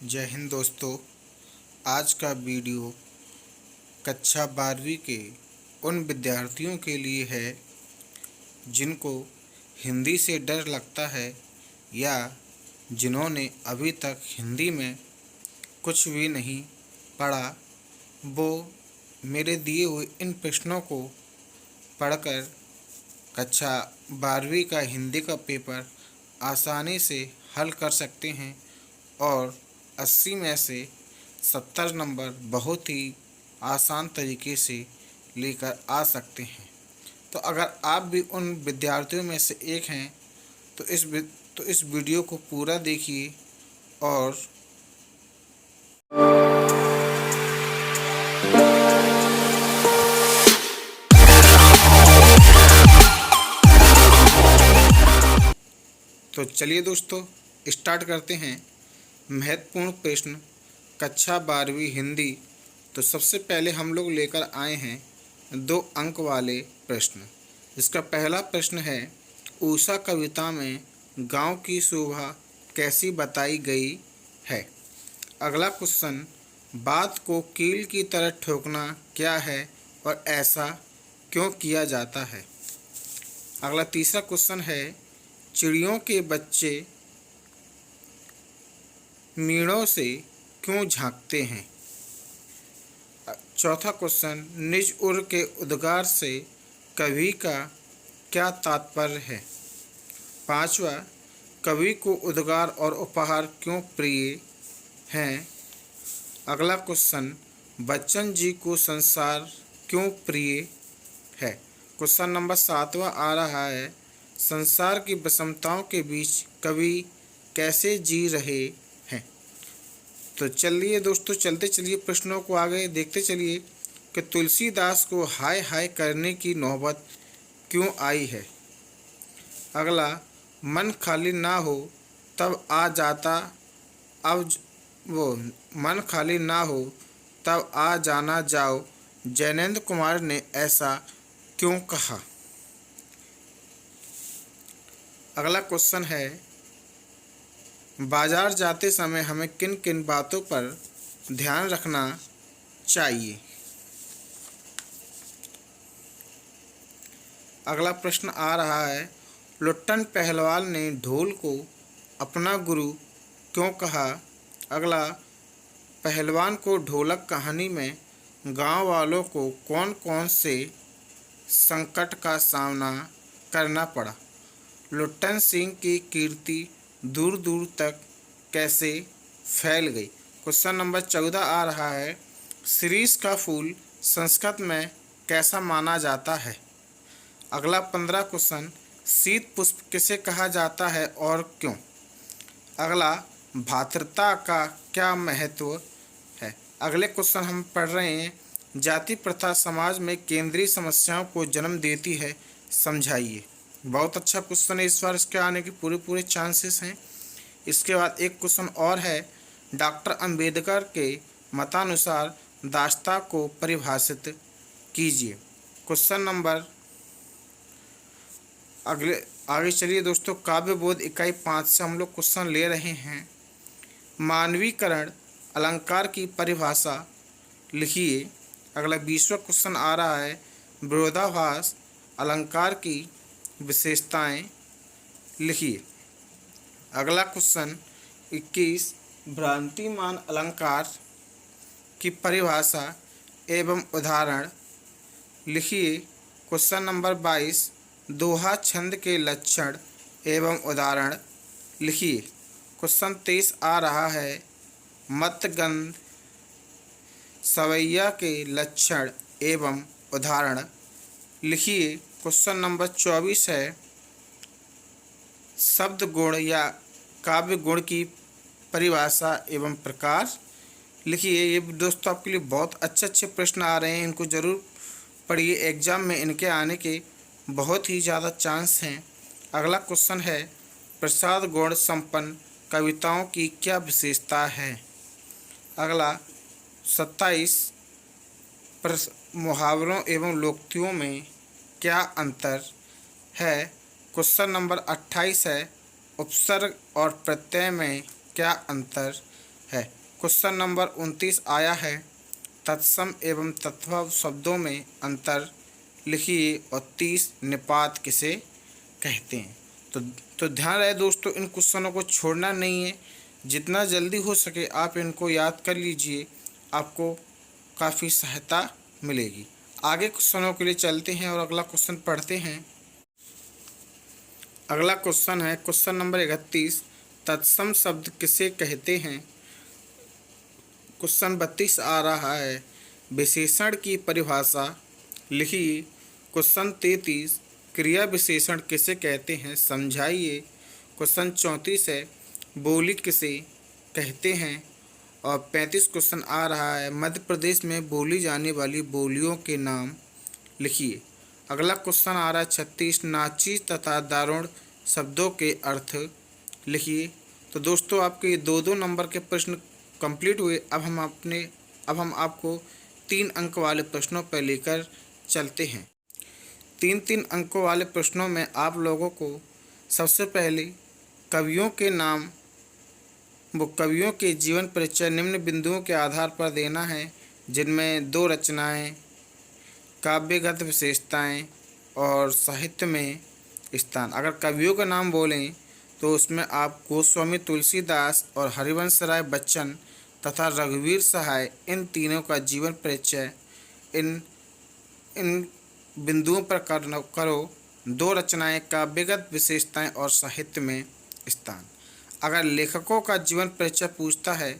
जय हिंद दोस्तों। आज का वीडियो कक्षा 12वीं के उन विद्यार्थियों के लिए है जिनको हिंदी से डर लगता है या जिन्होंने अभी तक हिंदी में कुछ भी नहीं पढ़ा। वो मेरे दिए हुए इन प्रश्नों को पढ़कर कक्षा 12वीं का हिंदी का पेपर आसानी से हल कर सकते हैं और 80 में से 70 नंबर बहुत ही आसान तरीके से लेकर आ सकते हैं। तो अगर आप भी उन विद्यार्थियों में से एक हैं तो इस वीडियो को पूरा देखिए और तो चलिए दोस्तों स्टार्ट करते हैं। महत्वपूर्ण प्रश्न कक्षा 12वीं हिंदी। तो सबसे पहले हम लोग लेकर आए हैं 2 अंक वाले प्रश्न। इसका पहला प्रश्न है, ऊषा कविता में गांव की शोभा कैसी बताई गई है। अगला क्वेश्चन, बात को कील की तरह ठोकना क्या है और ऐसा क्यों किया जाता है। अगला तीसरा क्वेश्चन है, चिड़ियों के बच्चे मीणों से क्यों झांकते हैं। चौथा क्वेश्चन, निज उर के उद्गार से कवि का क्या तात्पर्य है। पांचवा, कवि को उद्गार और उपहार क्यों प्रिय हैं। अगला क्वेश्चन, बच्चन जी को संसार क्यों प्रिय है। क्वेश्चन नंबर 7वां आ रहा है, संसार की विषमताओं के बीच कवि कैसे जी रहे हैं। तो चलिए दोस्तों चलते चलिए प्रश्नों को आगे देखते चलिए कि तुलसीदास को हाय हाय करने की नौबत क्यों आई है। अगला, मन खाली ना हो तब आ जाता मन खाली ना हो तब आ जाना जाओ, जैनेंद्र कुमार ने ऐसा क्यों कहा। अगला क्वेश्चन है, बाजार जाते समय हमें किन किन बातों पर ध्यान रखना चाहिए। अगला प्रश्न आ रहा है, लुट्टन पहलवान ने ढोल को अपना गुरु क्यों कहा। अगला, पहलवान को ढोलक कहानी में गांव वालों को कौन कौन से संकट का सामना करना पड़ा। लुट्टन सिंह की कीर्ति दूर दूर तक कैसे फैल गई। क्वेश्चन नंबर 14 आ रहा है, शिरीष का फूल संस्कृत में कैसा माना जाता है। अगला 15 क्वेश्चन, शीत पुष्प किसे कहा जाता है और क्यों। अगला, भ्रातृता का क्या महत्व है। अगले क्वेश्चन हम पढ़ रहे हैं, जाति प्रथा समाज में केंद्रीय समस्याओं को जन्म देती है, समझाइए। बहुत अच्छा क्वेश्चन है, इस बार इसके आने के पूरे चांसेस हैं। इसके बाद एक क्वेश्चन और है, डॉक्टर अंबेडकर के मतानुसार दास्ता को परिभाषित कीजिए। क्वेश्चन नंबर आगे चलिए दोस्तों, काव्य बोध इकाई 5 से हम लोग क्वेश्चन ले रहे हैं। मानवीकरण अलंकार की परिभाषा लिखिए। अगला 20वां क्वेश्चन आ रहा है, विरोधाभास अलंकार की विशेषताएं लिखिए। अगला क्वेश्चन 21, भ्रांतिमान अलंकार की परिभाषा एवं उदाहरण लिखिए। क्वेश्चन नंबर 22, दोहा छंद के लक्षण एवं उदाहरण लिखिए। क्वेश्चन 23 आ रहा है, मतगंध सवैया के लक्षण एवं उदाहरण लिखिए। क्वेश्चन नंबर 24 है, शब्द गुण या काव्य गुण की परिभाषा एवं प्रकार लिखिए। ये दोस्तों आपके लिए बहुत अच्छे प्रश्न आ रहे हैं, इनको ज़रूर पढ़िए, एग्जाम में इनके आने के बहुत ही ज़्यादा चांस हैं। अगला क्वेश्चन है, प्रसाद गुण संपन्न कविताओं की क्या विशेषता है। अगला 27, मुहावरों एवं लोकोक्तियों में क्या अंतर है। क्वेश्चन नंबर 28 है, उपसर्ग और प्रत्यय में क्या अंतर है। क्वेश्चन नंबर 29 आया है, तत्सम एवं तद्भव शब्दों में अंतर लिखिए और 30 निपात किसे कहते हैं। तो ध्यान रहे दोस्तों, इन क्वेश्चनों को छोड़ना नहीं है। जितना जल्दी हो सके आप इनको याद कर लीजिए, आपको काफ़ी सहायता मिलेगी। आगे क्वेश्चनों के लिए चलते हैं और अगला क्वेश्चन पढ़ते हैं। अगला क्वेश्चन है क्वेश्चन नंबर 31, तत्सम शब्द किसे कहते हैं। क्वेश्चन 32 आ रहा है, विशेषण की परिभाषा लिखिए। क्वेश्चन 33, क्रिया विशेषण किसे कहते हैं, समझाइए। क्वेश्चन 34 है, बोली किसे कहते हैं। और 35 क्वेश्चन आ रहा है, मध्य प्रदेश में बोली जाने वाली बोलियों के नाम लिखिए। अगला क्वेश्चन आ रहा है 36, नाची तथा दारुण शब्दों के अर्थ लिखिए। तो दोस्तों आपके 2-2 नंबर के प्रश्न कंप्लीट हुए। अब हम आपको 3 अंक वाले प्रश्नों पर लेकर चलते हैं। 3-3 अंकों वाले प्रश्नों में आप लोगों को सबसे पहले कवियों के नाम वो कवियों के जीवन परिचय निम्न बिंदुओं के आधार पर देना है, जिनमें 2 रचनाएं, काव्यगत विशेषताएं और साहित्य में स्थान। अगर कवियों का नाम बोलें तो उसमें आप गोस्वामी तुलसीदास और हरिवंश राय बच्चन तथा रघुवीर सहाय, इन तीनों का जीवन परिचय इन बिंदुओं पर करो। 2 रचनाएं, काव्यगत विशेषताएं और साहित्य में स्थान। अगर लेखकों का जीवन परिचय पूछता है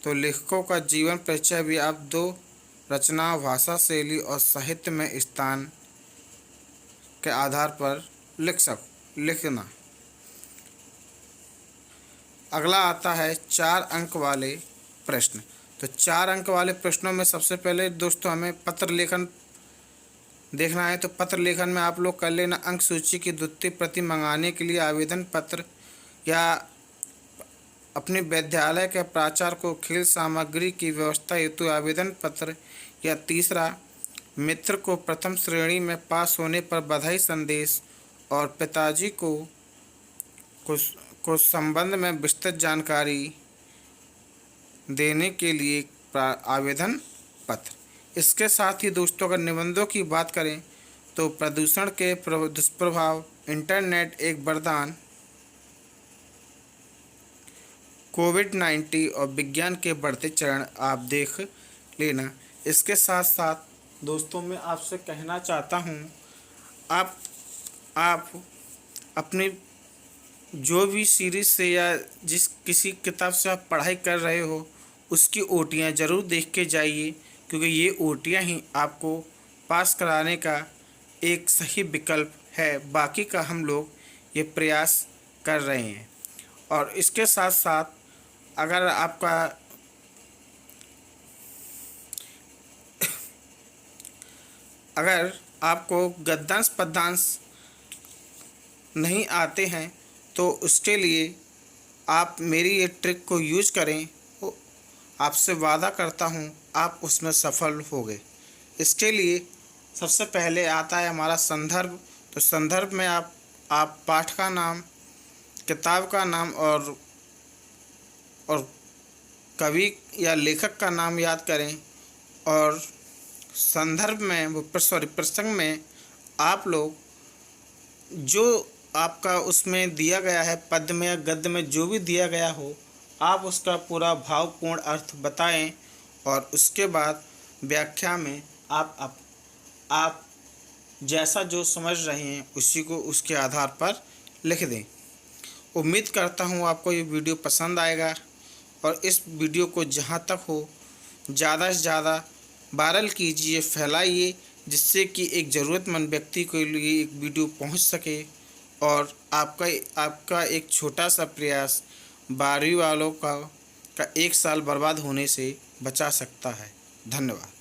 तो लेखकों का जीवन परिचय भी आप 2 रचना, भाषा शैली और साहित्य में स्थान के आधार पर लिखना। अगला आता है 4 अंक वाले प्रश्न। तो 4 अंक वाले प्रश्नों में सबसे पहले दोस्तों हमें पत्र लेखन देखना है। तो पत्र लेखन में आप लोग कर लेना, अंक सूची की द्वितीय प्रति मंगाने के लिए आवेदन पत्र या अपने विद्यालय के प्राचार्य को खेल सामग्री की व्यवस्था हेतु आवेदन पत्र, या तीसरा मित्र को प्रथम श्रेणी में पास होने पर बधाई संदेश और पिताजी को संबंध में विस्तृत जानकारी देने के लिए आवेदन पत्र। इसके साथ ही दोस्तों अगर निबंधों की बात करें तो प्रदूषण के दुष्प्रभाव, इंटरनेट एक वरदान, कोविड-19 और विज्ञान के बढ़ते चरण आप देख लेना। इसके साथ साथ दोस्तों मैं आपसे कहना चाहता हूँ, आप अपनी जो भी सीरीज़ से या जिस किसी किताब से आप पढ़ाई कर रहे हो उसकी ओटियाँ ज़रूर देख के जाइए, क्योंकि ये ओटियाँ ही आपको पास कराने का एक सही विकल्प है। बाकी का हम लोग ये प्रयास कर रहे हैं। और इसके साथ साथ अगर आपको गद्यांश पद्यांश नहीं आते हैं तो उसके लिए आप मेरी ये ट्रिक को यूज़ करें, आपसे वादा करता हूँ आप उसमें सफल होंगे। इसके लिए सबसे पहले आता है हमारा संदर्भ। तो संदर्भ में आप पाठ का नाम, किताब का नाम और कवि या लेखक का नाम याद करें। और संदर्भ में प्रसंग में आप लोग जो आपका उसमें दिया गया है, पद्य में या गद्य में जो भी दिया गया हो, आप उसका पूरा भावपूर्ण अर्थ बताएं और उसके बाद व्याख्या में आप जैसा जो समझ रहे हैं उसी को उसके आधार पर लिख दें। उम्मीद करता हूँ आपको ये वीडियो पसंद आएगा और इस वीडियो को जहाँ तक हो ज़्यादा से ज़्यादा वायरल कीजिए, फैलाइए, जिससे कि एक ज़रूरतमंद व्यक्ति के लिए एक वीडियो पहुँच सके और आपका एक छोटा सा प्रयास 12वीं वालों का 1 साल बर्बाद होने से बचा सकता है। धन्यवाद।